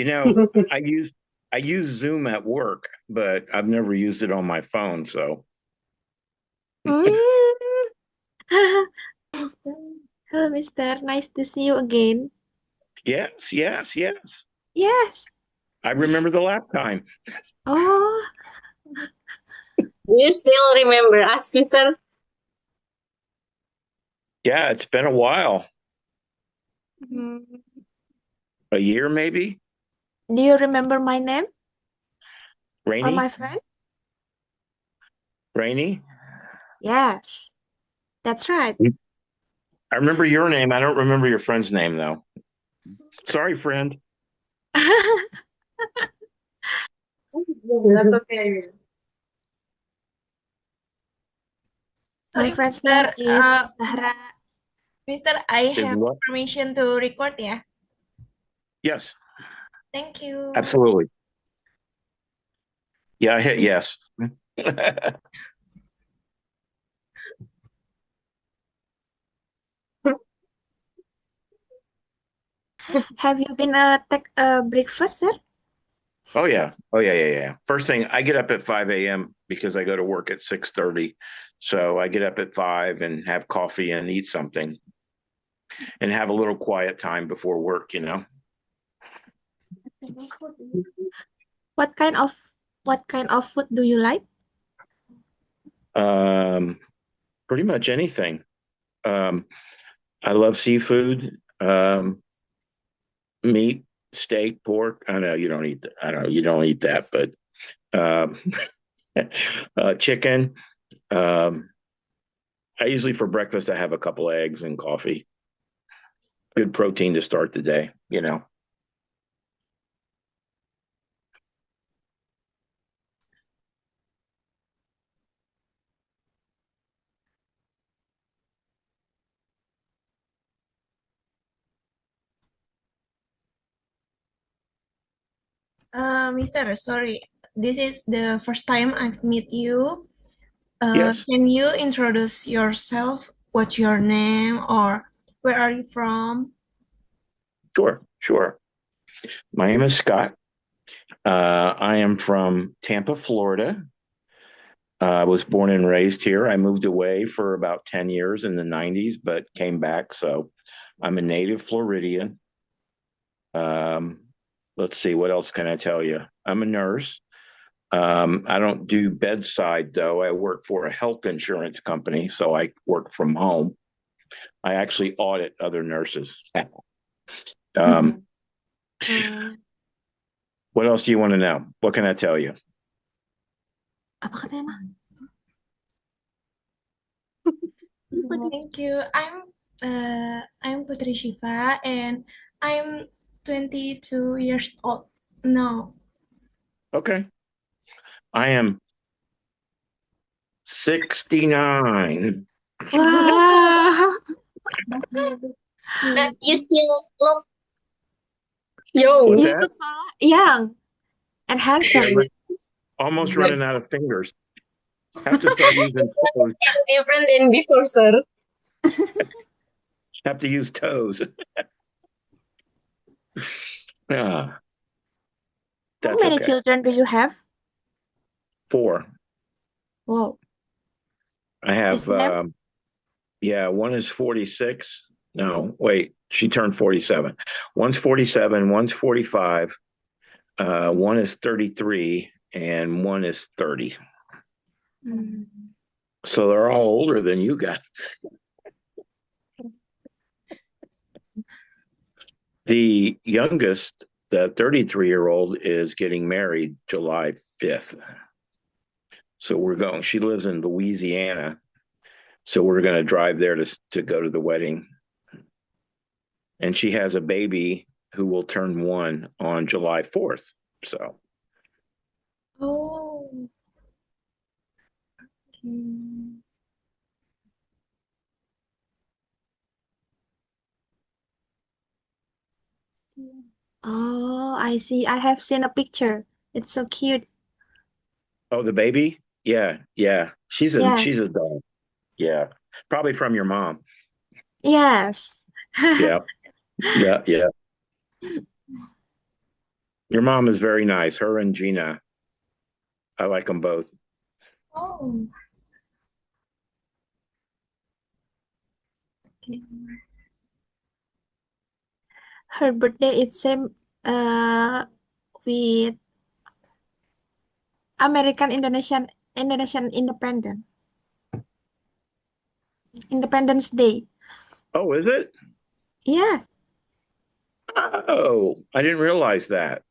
You know, I use I use Zoom at work, but I've never used it on my phone. So Mm. Hello, Mister. Nice to see you again. yes, yes, yes. Yes. I remember the last time. Oh, Do you still remember us, Mister? Yeah, it's been a while. mm. A year maybe. Do you remember my name or my Rainy, friend? rainy. Yes, that's right. I remember your name. I don't remember your friend's name though. Sorry, friend. That's okay. My Sorry, friend's name Mister. is Zahra. Mister, I Is have what? permission to record ya. Yes, Thank you. absolutely. Yeah, I hit yes. Have you been take a breakfast, sir? Oh yeah. Oh yeah, yeah, yeah. First thing, I get up at 5 a.m. because I go to work at 6:30. So I get up at 5 and have coffee and eat something and have a little quiet time before work, you know. What kind of what kind of food do you like? Um, Pretty much anything. Um, I love seafood, meat, steak, pork. I know you don't eat that. I know you don't eat that, but um, chicken. Um, I usually for breakfast I have a couple eggs and coffee. Good protein to start the day, you know. Mister, sorry. This is the first time I've met you. Yes, Can you introduce yourself? What's your name or where are you from? sure, sure. My name is Scott. I am from Tampa, Florida. I was born and raised here. I moved away for about 10 years in the 90s, but came back. So I'm a native Floridian. Um, let's see, what else can I tell you? I'm a nurse. I don't do bedside though. I work for a health insurance company, so I work from home. I actually audit other nurses. Um, Hmm, what else do you want to know? What can I tell you? apa katanya, Mah? Thank you. I'm Putri Syifa and I'm 22 years old. No. Okay. I am 69. Wow. But you still look young. What's You that? look so young and Yeah, handsome. almost running out of fingers. Have to start using toes. Different than before, sir. Have to use toes. Yeah, How that's many okay. children do you have? Four. Wow. I His have, name? yeah, one is 46. No, wait, she turned 47. One's 47, one's 45, one is 33, and one is 30. Hmm. So they're all older than you guys. The youngest, the 33-year-old, is getting married July 5th. So we're going, she lives in Louisiana. So we're going to drive there to go to the wedding. And she has a baby who will turn 1 on July 4th. So, Oh. Okay. Oh, I see. I have seen a picture. It's so cute. oh, the baby? Yeah, yeah. Yes. She's a doll. Yeah. Probably from your mom. Yes. Yeah. Yeah, yeah. Your mom is very nice. Her and Gina. I like them both. Oh, okay. Her birthday is same with American Indonesian Independence Day. Oh, is it? Yes. Oh, I didn't realize that.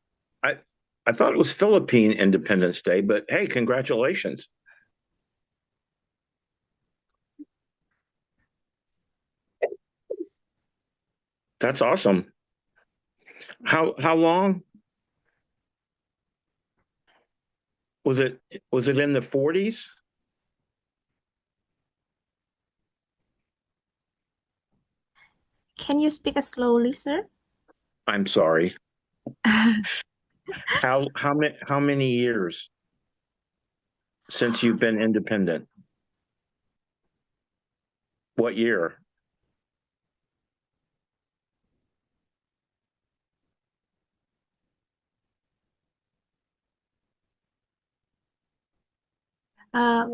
I I thought it was Philippine Independence Day, but hey, congratulations. That's awesome. How long was it? Was it in the 40s? Can you speak slowly, sir? I'm sorry. How many years since you've been independent? What year? Uh,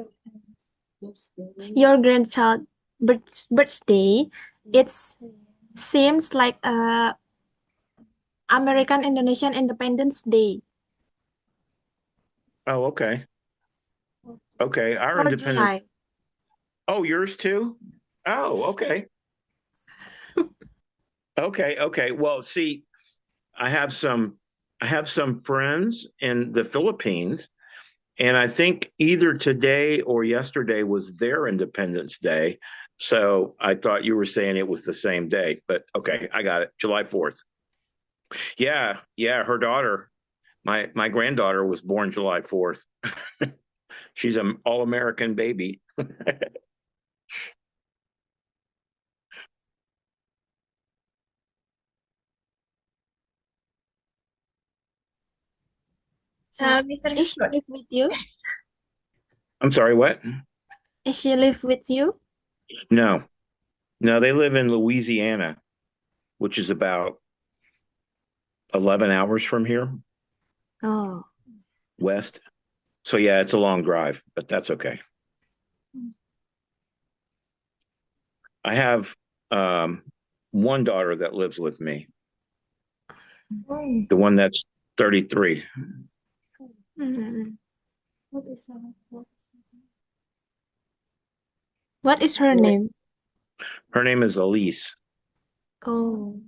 your grandchild birthday, it seems like American Indonesian Independence Day Oh, okay. Okay. Our or independence. July. Oh, yours too? Oh, okay. Okay, okay. Well, see, I have some I have some friends in the Philippines, and I think either today or yesterday was their Independence Day. So I thought you were saying it was the same day, but okay, I got it. July 4th. Yeah, yeah, her daughter, my granddaughter was born July 4th. She's an all-American baby. So, Mr. is she Scott. live with you? I'm sorry, what? Is she live with you? No. No, they live in Louisiana, which is about 11 hours from here Oh, west. So yeah, it's a long drive, but that's okay. I have um, one daughter that lives with me, Oh, the one that's 33. mm. What is her name? Her name is Elise. Oh,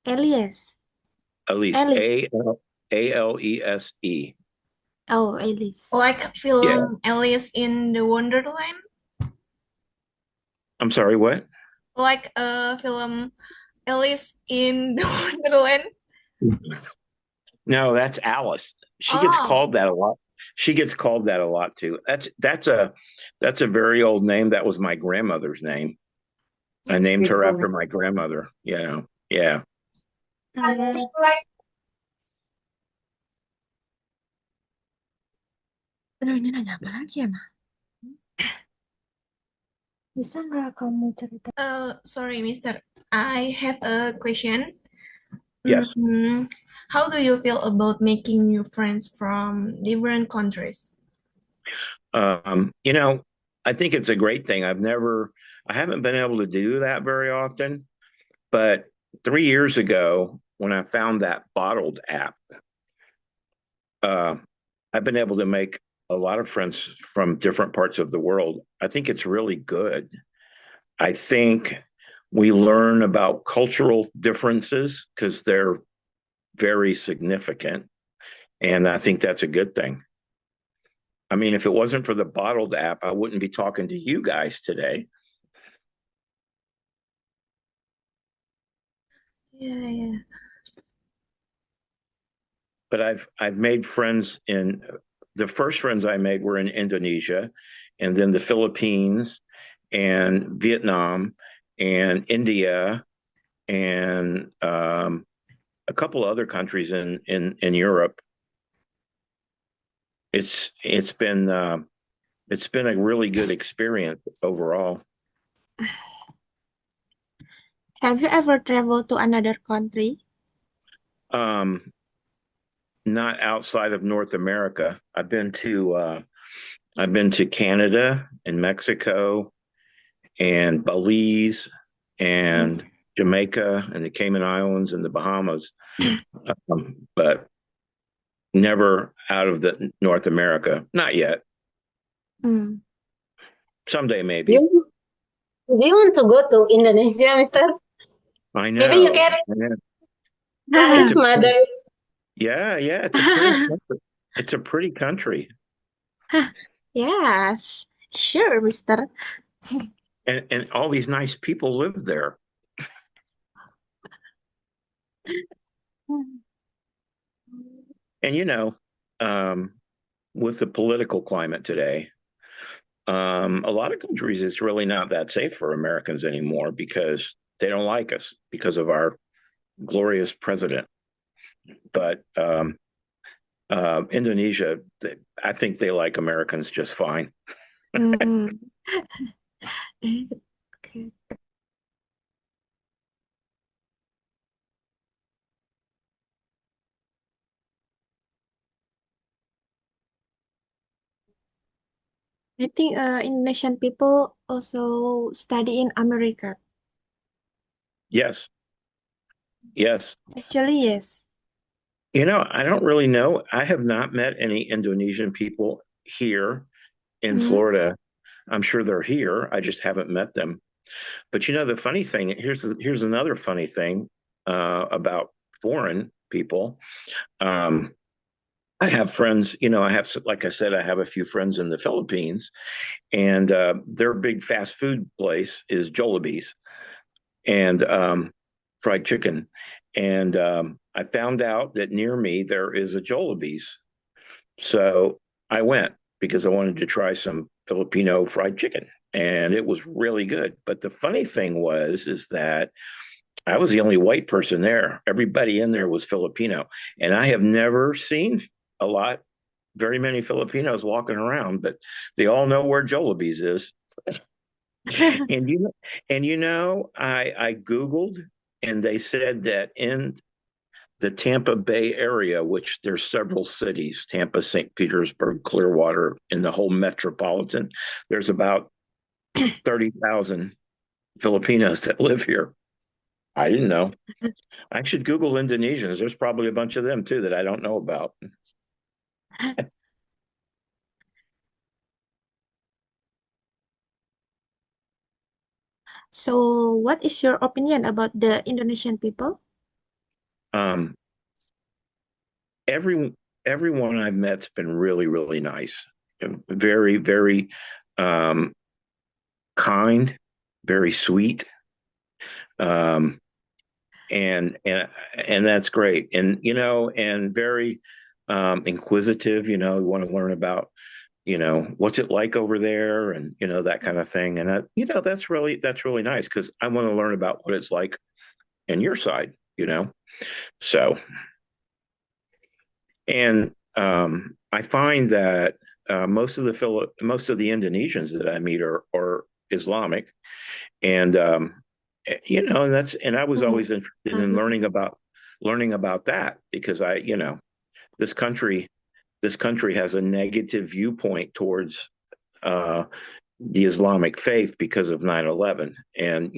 Elias. Elise. Alice. Alese. Oh, Alice. like Yeah. film Alice in the Wonderland? I'm sorry, what? Like film Alice in the Wonderland? No, that's Alice. She gets Oh, called that a lot. She gets called that a lot too. That's a very old name. That was my grandmother's name. I She's named her after beautiful. my grandmother. Yeah. Mm. Aduh, ini nanya apa lagi ya, Ma? Bisa nggak kamu cerita? sorry, Mister. I have a question. Yes. How do you feel about making new friends from different countries? You know, I think it's a great thing. I haven't been able to do that very often, but 3 years ago, when I found that bottled app, uh, I've been able to make a lot of friends from different parts of the world. I think it's really good. I think we learn about cultural differences because they're very significant. And I think that's a good thing. I mean, if it wasn't for the bottled app, I wouldn't be talking to you guys today. Yeah, yeah. But I've made friends in the first friends I made were in Indonesia, and then the Philippines, and Vietnam, and India, and a couple other countries in Europe. It's it's been uh, it's been a really good experience overall. Have you ever traveled to another country? Um, not outside of North America. I've been to Canada and Mexico and Belize Mm. and Jamaica and the Cayman Islands and the Bahamas, but never out of the North America. Not yet. Mm. Someday, Do maybe. you, do you want to go to Indonesia, Mister? I Maybe you know. can Yeah. It's promise a mother. yeah. It's a pretty country. It's a pretty country, Yes, sure, Mister. and all these nice people live there. And um, with the political climate today, a lot of countries it's really not that safe for Americans anymore because they don't like us because of our glorious president. But Indonesia, I think they like Americans just fine. Mm. Okay. I think Indonesian people also study in America. Yes, yes. Actually, yes. I don't really know. I have not met any Indonesian people here in Mm. Florida. I'm sure they're here. I just haven't met them. But the funny thing here's another funny thing about foreign people. Um, I have friends. I have, like I said, I have a few friends in the Philippines, and their big fast food place is Jollibee's and fried chicken. And I found out that near me there is a Jollibee's, so I went because I wanted to try some Filipino fried chicken, and it was really good. But the funny thing is that I was the only white person there. Everybody in there was Filipino, and I have never seen a lot, very many Filipinos walking around, but they all know where Jollibee's is. And I Googled, and they said that in the Tampa Bay area, which there's several cities, Tampa, St. Petersburg, Clearwater, in the whole metropolitan, there's about 30,000 Filipinos that live here. I didn't know. I should Google Indonesians. There's probably a bunch of them too that I don't know about. So, what is your opinion about the Indonesian people? Um, every everyone I've met's been really, really nice, very, very um, kind, very sweet, um, and that's great. And and very inquisitive. You want to learn about what's it like over there, and that kind of thing. And that's really nice because I want to learn about what it's like in your side. So and I find that most of the Indonesians that I meet are Islamic, and and I was Mm. always interested in learning about that because this country this country has a negative viewpoint towards uh, the Islamic faith because of 9/11, and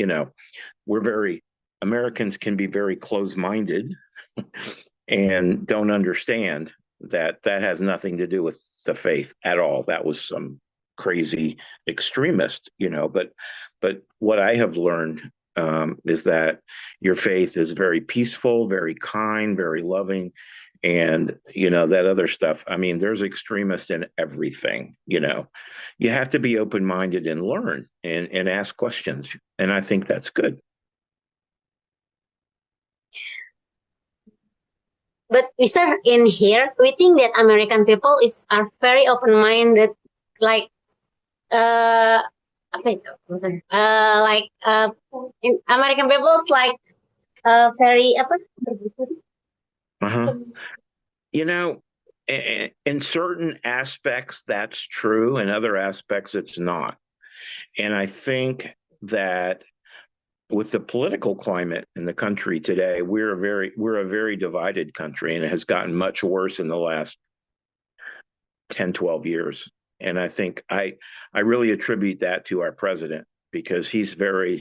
we're very Americans can be very close-minded and don't understand that that has nothing to do with the faith at all. That was some crazy extremist, but what I have learned is that your faith is very peaceful, very kind, very loving, and that other stuff. I mean, there's extremists in everything. You have to be open minded and learn and ask questions, and I think that's good. But Mister, in here, we think that American people are very open-minded, like apa itu maksudnya? Like in American people's like very apa? Uh-huh. You know, in certain aspects, that's true. In other aspects, it's not. And I think that with the political climate in the country today, we're a very divided country, and it has gotten much worse in the last 10, 12 years. And I think I really attribute that to our president because he's very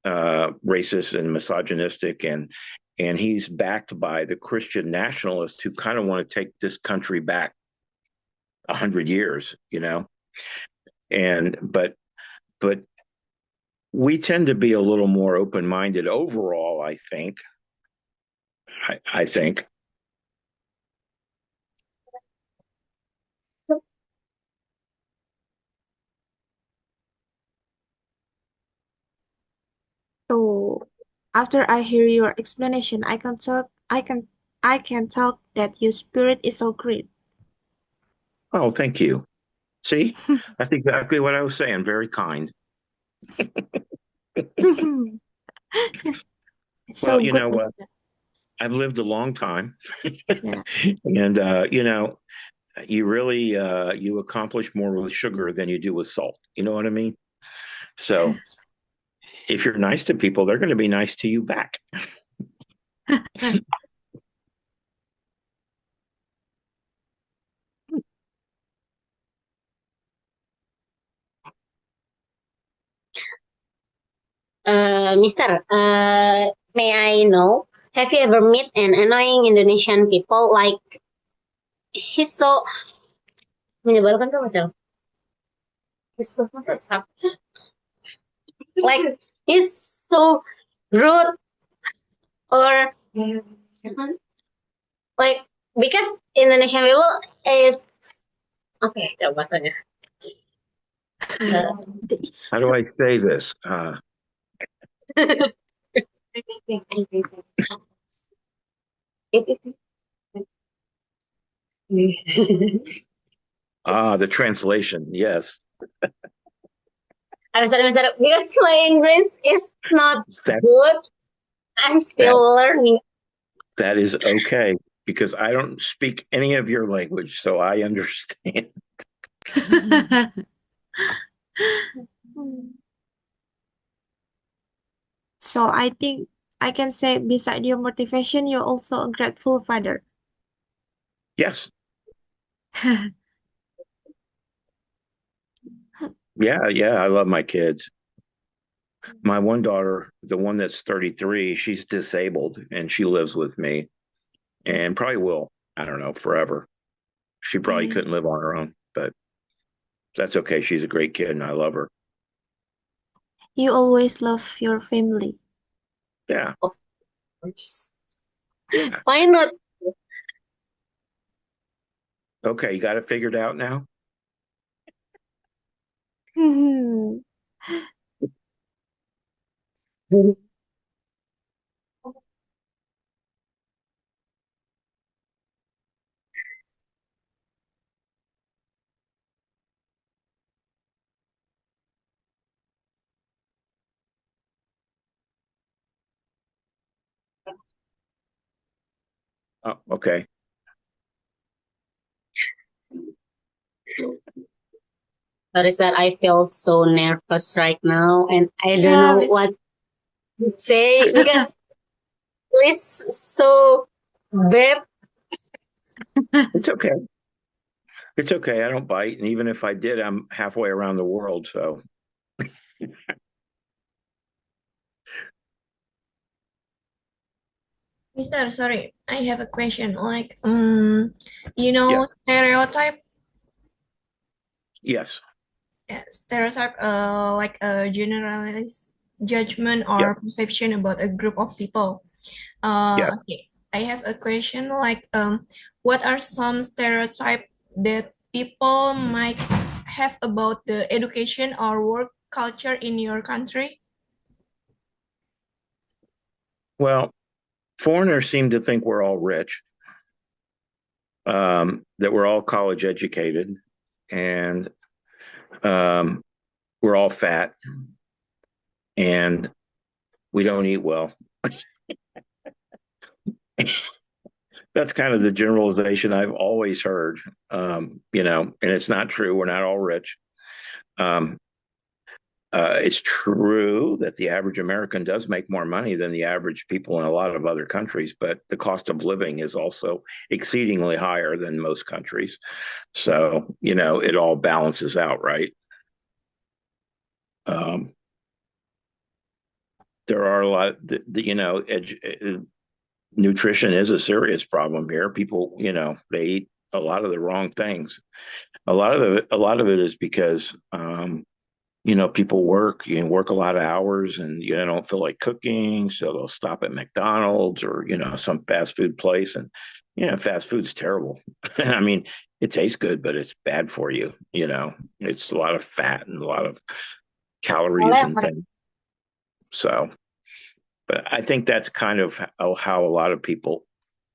racist and misogynistic, and he's backed by the Christian nationalists who kind of want to take this country back 100 years, and but we tend to be a little more open-minded overall. I think. So after I hear your explanation, I can tell that your spirit is so great. Oh, thank you. See, that's exactly what I was saying. Very kind. It's Well, so you good, know what? Mister. I've lived a long time, Yeah. and you really you accomplish more with sugar than you do with salt. You know what I mean? So if you're nice to people, they're going to be nice to you back. Mister, may I know, have you ever met an annoying Indonesian people? Like, he's so menyebalkan tuh macam. He's so masa sap. Like, he's so rude or like because Indonesian people is okay, ya bahasanya. How do I say this? The translation. Yes, I'm sorry, Mister, because my English is not that good. I'm that still learning. that is okay because I don't speak any of your language, so I understand. So I think I can say beside your motivation, you're also a grateful father. Yes, yeah. I love my kids. My one daughter, the one that's 33, she's disabled and she lives with me and probably will. I don't know, forever. She probably Mm. couldn't live on her own, but that's okay. She's a great kid and I love her. You always love your family. Yeah, Of course. yeah. Why not? Okay, you got it figured out now? Oh, okay. Sorry, sir, I feel so nervous right now, and I don't Yeah, know Miss. what to say because it's so bad. It's okay. It's okay. I don't bite. And even if I did, I'm halfway around the world. So, Mister, sorry, I have a question. Like, yeah. stereotype, Yes. stereotype, like a generalized judgment Yep. or perception about a group of people. Yes. Okay, I have a question. Like, what are some stereotype that people might have about the education or work culture in your country? Well, foreigners seem to think we're all rich, that we're all college educated, and um, we're all fat, and we don't eat well. That's kind of the generalization I've always heard, and it's not true. We're not all rich. Um, It's true that the average American does make more money than the average people in a lot of other countries, but the cost of living is also exceedingly higher than most countries. So, it all balances out, right? Um, there are a lot, nutrition is a serious problem here. People, they eat a lot of the wrong things. A lot of it is because people work a lot of hours and don't feel like cooking, so they'll stop at McDonald's or some fast food place, and fast food's terrible. I mean, it tastes good, but it's bad for you. It's a lot of fat and a lot of calories and things. So, but I think that's kind of how a lot of people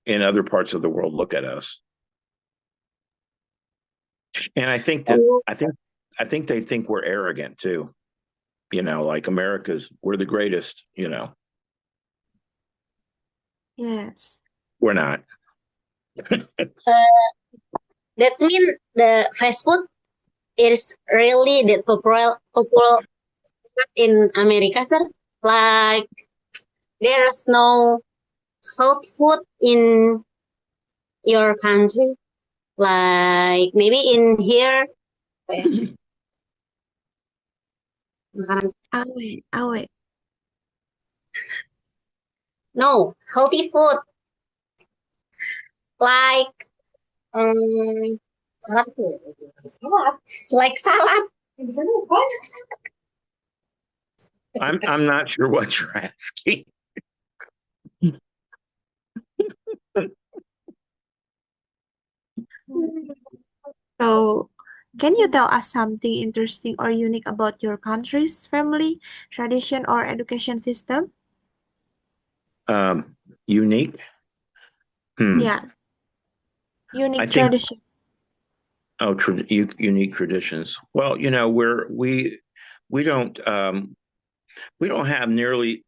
in other parts of the world look at us, and I think they think we're arrogant too. Like we're the greatest. Yes. We're not. That means the fast food is really that popular in America, sir. Like there's no health food in your country. Like maybe in here, makanan- Awet. no healthy food like salad tuh. Salad. Like salad. Di sana banyak. I'm not sure what you're asking. So, can you tell us something interesting or unique about your country's family, tradition, or education system? Unique. Yes, I unique think tradition. unique traditions. Well, we don't we don't have nearly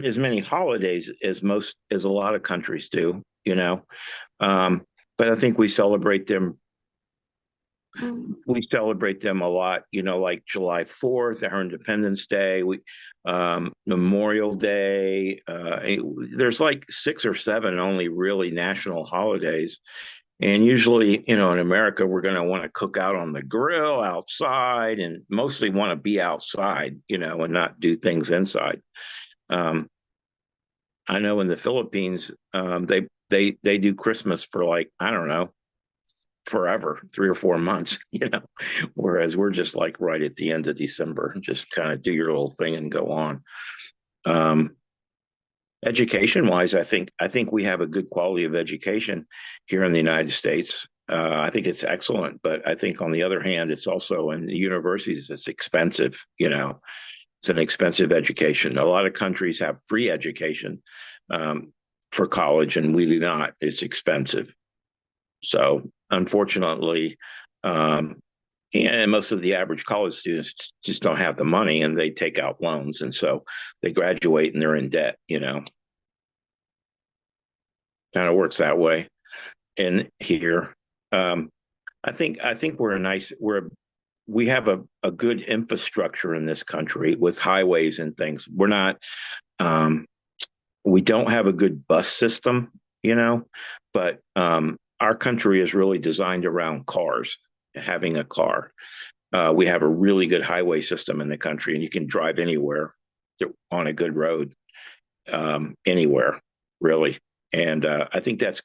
as many holidays as a lot of countries do. Um, but I think we celebrate them. Mm. We celebrate them a lot. Like July 4th, our Independence Day. Memorial Day. There's like 6 or 7 only really national holidays. And usually, in America, we're going to want to cook out on the grill outside and mostly want to be outside, and not do things inside. Um, I know in the Philippines, they do Christmas for like, I don't know, forever, 3 or 4 months, whereas we're just like right at the end of December, just kind of do your little thing and go on. Um, Education wise, I think we have a good quality of education here in the United States. I think it's excellent, but I think on the other hand, it's also in the universities, it's expensive. It's an expensive education. A lot of countries have free education for college, and we do not. It's expensive. So unfortunately, um, and most of the average college students just don't have the money, and they take out loans, and so they graduate and they're in debt. Kind of works that way. And here, um, I think we have a good infrastructure in this country with highways and things. Um, we don't have a good bus system, but our country is really designed around cars, having a car. We have a really good highway system in the country, and you can drive anywhere on a good road, anywhere, really. And I think that's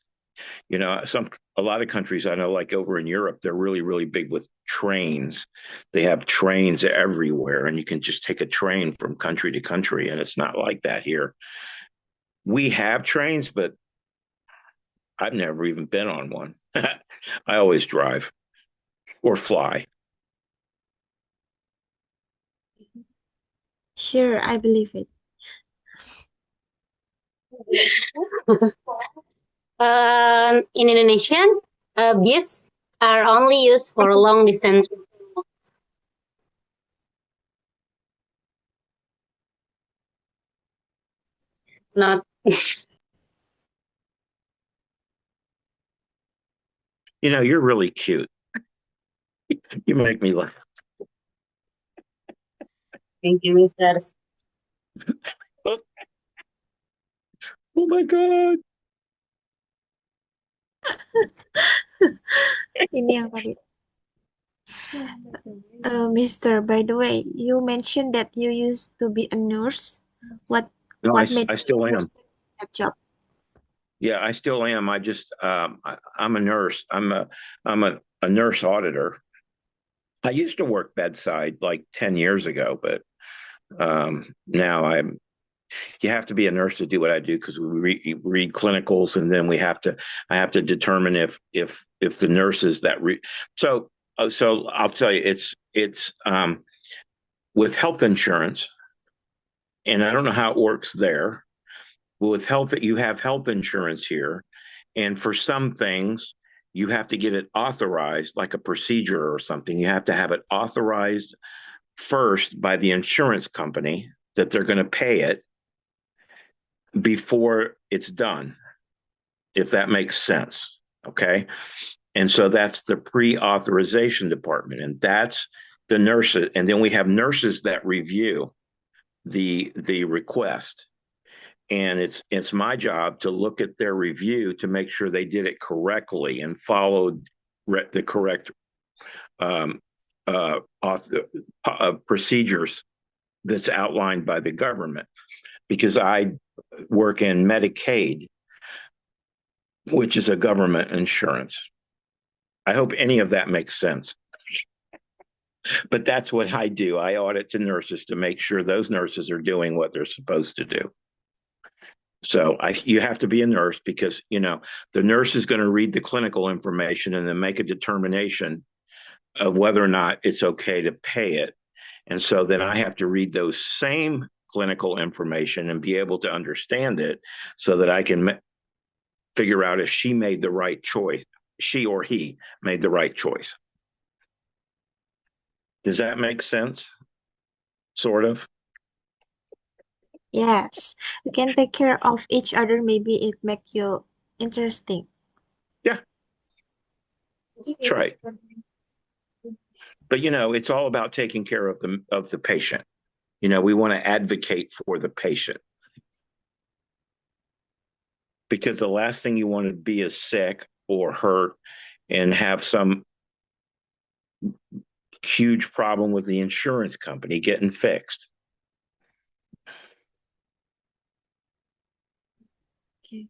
a lot of countries I know, like over in Europe, they're really, really big with trains. They have trains everywhere, and you can just take a train from country to country, and it's not like that here. We have trains, but I've never even been on one. I always drive or fly. Sure, I believe it. In Indonesian, bis are only used for long distance. Not You're really cute. You make me laugh. Thank you, Mister. Oh, oh my God. Ini yang tadi. Mister, by the way, you mentioned that you used to be a nurse. What No, what made I you still am. interested in that job? Yeah, I still am. I'm a nurse. I'm a nurse auditor. I used to work bedside like 10 years ago, but now you have to be a nurse to do what I do because we read clinicals, and then I have to determine if the nurses so I'll tell you, it's with health insurance, and I don't know how it works there. But with health, you have health insurance here, and for some things, you have to get it authorized, like a procedure or something. You have to have it authorized first by the insurance company that they're going to pay it before it's done, if that makes sense. Okay. And so that's the pre-authorization department. And that's the nurses. And then we have nurses that review the request. And it's my job to look at their review to make sure they did it correctly and followed the correct um, procedures that's outlined by the government. Because I work in Medicaid, which is a government insurance. I hope any of that makes sense. But that's what I do. I audit to nurses to make sure those nurses are doing what they're supposed to do. So you have to be a nurse because, the nurse is going to read the clinical information and then make a determination of whether or not it's okay to pay it. And so then I have to read those same clinical information and be able to understand it so that I can figure out if she made the right choice, she or he made the right choice. Does that make sense? Sort of. Yes, we can take care of each other. Maybe it make you interesting. Yeah, that's right. But it's all about taking care of the patient. We want to advocate for the patient because the last thing you want to be is sick or hurt and have some huge problem with the insurance company getting fixed. Okay.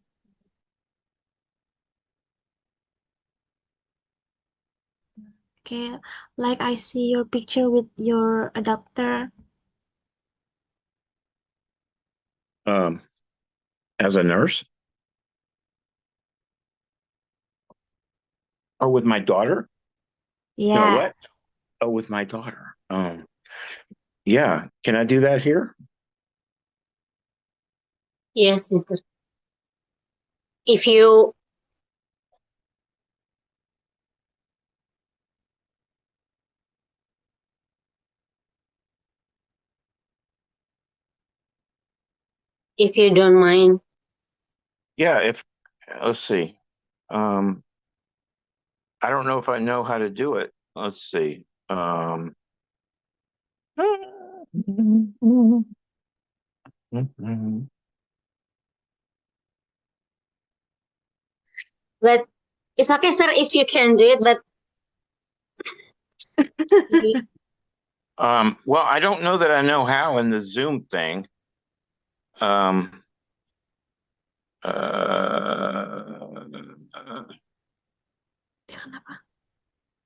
Okay, like I see your picture with your doctor. As a nurse or with my daughter? Yeah. What? Oh, with my daughter. Yeah. Can I do that here? Yes, Mister. If you if you don't mind. Yeah. Let's see. I don't know if I know how to do it. Let's see. But it's okay, sir, if you can do it, but Well, I don't know that I know how in the Zoom thing. Um, Kenapa?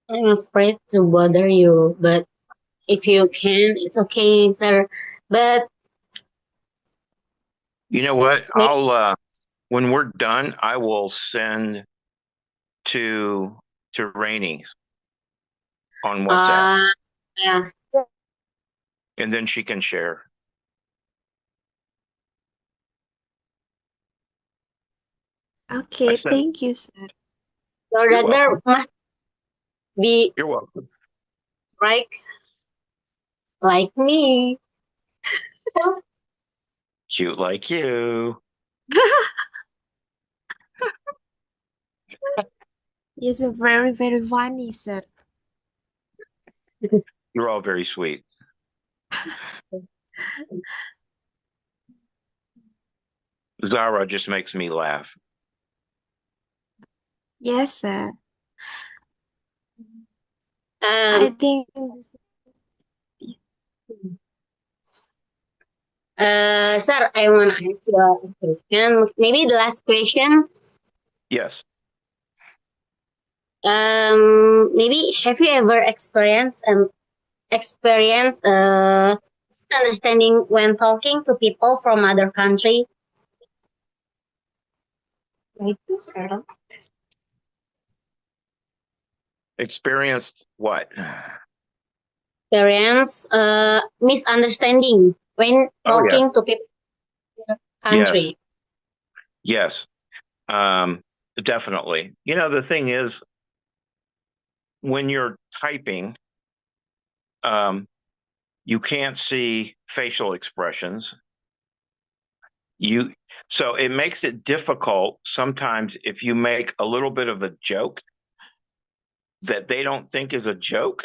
I'm afraid to bother you. But if you can, it's okay, sir. But you know what? maybe, When we're done, I will send to Rainey on WhatsApp, yeah. and then she can share. Okay, thank you, sir. Your You're daughter welcome. must be You're welcome. right like me. Cute like you. He's a very, very funny, sir. You're all very sweet. Zahra just makes me laugh. Yes, sir. I Um, think Sir, I want to ask you a question. Maybe the last question. Yes. Maybe have you ever experienced understanding when talking to people from other country? Itu sekarang. Experienced what? Experience misunderstanding when Oh yeah. talking to people from other Yes. country. Yes. Um, Definitely. You know, the thing is, when you're typing, um, you can't see facial expressions. You so it makes it difficult sometimes if you make a little bit of a joke that they don't think is a joke,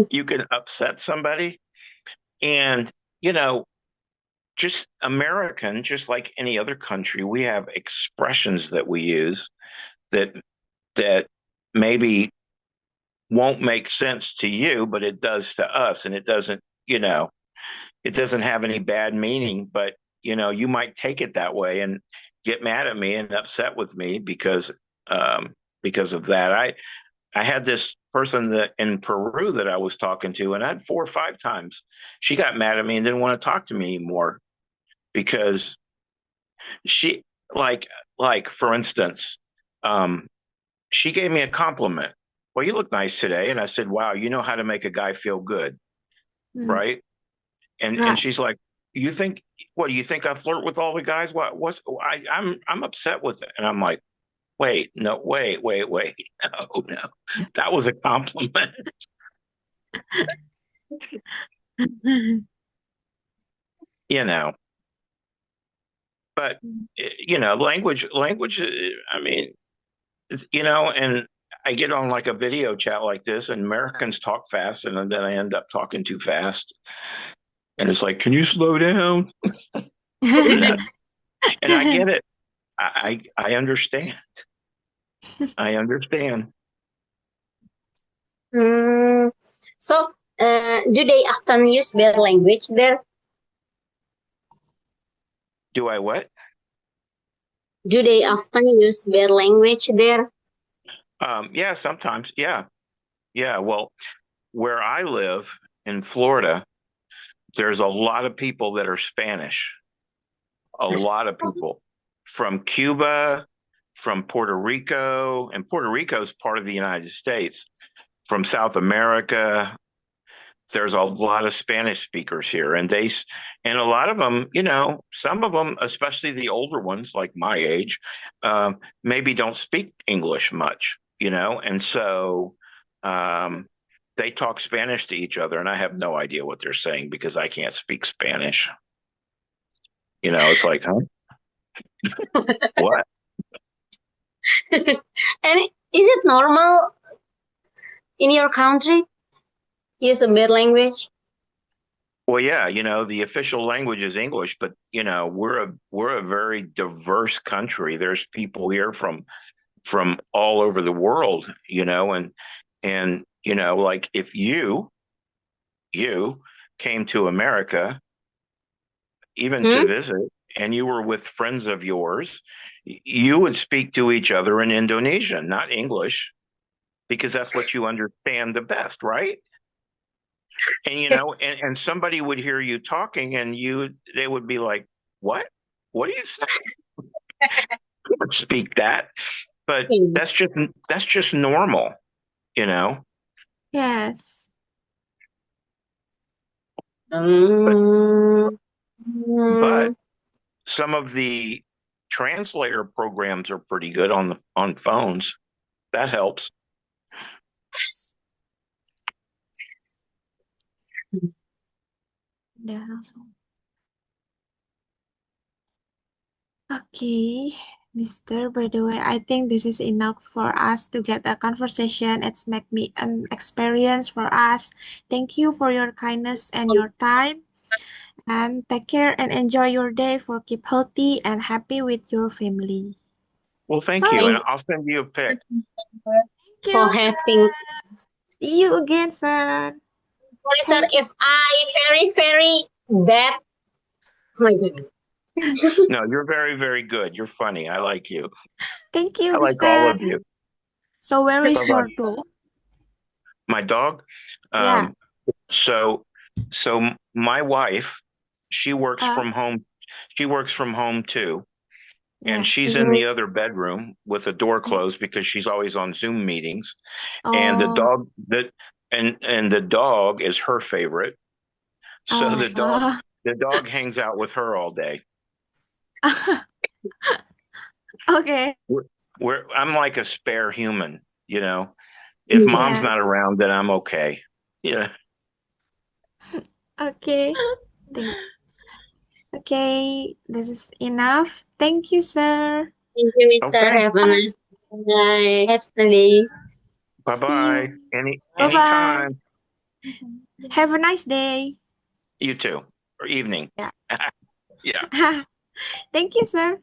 you can upset somebody. And, you know, just American, just like any other country, we have expressions that we use that that maybe won't make sense to you, but it does to us. And it doesn't, it doesn't have any bad meaning, but you might take it that way and get mad at me and upset with me um, because of that. I had this person that in Peru that I was talking to, and I had 4 or 5 times she got mad at me and didn't want to talk to me anymore because she like for instance, um, she gave me a compliment. Well, you look nice today, and I said, "Wow, you know how to make a guy feel good, mm, right?" And right. she's like, "You think what? Do you think I flirt with all the guys? I'm upset with it." And I'm like, "Wait, no, wait, no, that was a compliment." you know but language, I mean, and I get on like a video chat like this, and Americans talk fast, and then I end up talking too fast, and it's like, can you slow down? And I get it. I understand. I understand. Hmm. So, do they often use bad language there? Do I what? Do they often use bad language there? Yeah, sometimes. Yeah. Well, where I live in Florida, there's a lot of people that are Spanish. A lot of people from Cuba, from Puerto Rico, and Puerto Rico is part of the United States. From South America, there's a lot of Spanish speakers here, and a lot of them, some of them, especially the older ones, like my age, maybe don't speak English much, and so um, they talk Spanish to each other, and I have no idea what they're saying because I can't speak Spanish. It's like, huh? What? And is it normal in your country use a bad language? Well, yeah, the official language is English, but we're a very diverse country. There's people here from all over the world, and like if you came to America even to Hmm? visit and you were with friends of yours, you would speak to each other in Indonesian, not English, because that's what you understand the best, right? And and somebody would hear you talking and they would be like, what do you say? You would speak that, but that's just normal, you know Yes. but Um, but mm, some of the translator programs are pretty good on phones. That helps. Udah langsung. Okay, Mister, by the way, I think this is enough for us to get a conversation. It's make me an experience for us. Thank you for your kindness and your time. And take care and enjoy your day for keep healthy and happy with your family. Well, thank you, Bye. and Thank I'll send you a pic. you Thank for you, sir. having. See you again, sir. Sorry, sir, Thank you. if I very bad. Oh my God. No, you're very, very good. You're funny. I like you. Thank you, I like all mister. of you. So where Thank is Bye-bye. your dog? My dog. Yeah. So, so my wife, she works Uh, from home. She works from home too, and yeah. she's in you. the other bedroom with the door closed because she's always on Zoom meetings. And the Oh, dog that and the dog is her favorite. So oh, the dog hangs out with her all day. okay. I'm like a spare human, you know. If mom's Yeah. not around, then I'm okay. Yeah. Okay. Thank. Okay. This is enough. Thank you, sir. Thank you, Mister. Okay. Have a Bye. nice day. Have a day. Bye See bye. you. Bye-bye. Anytime. Have a nice day. You too. Or evening. Yeah. Yeah. Thank you, sir.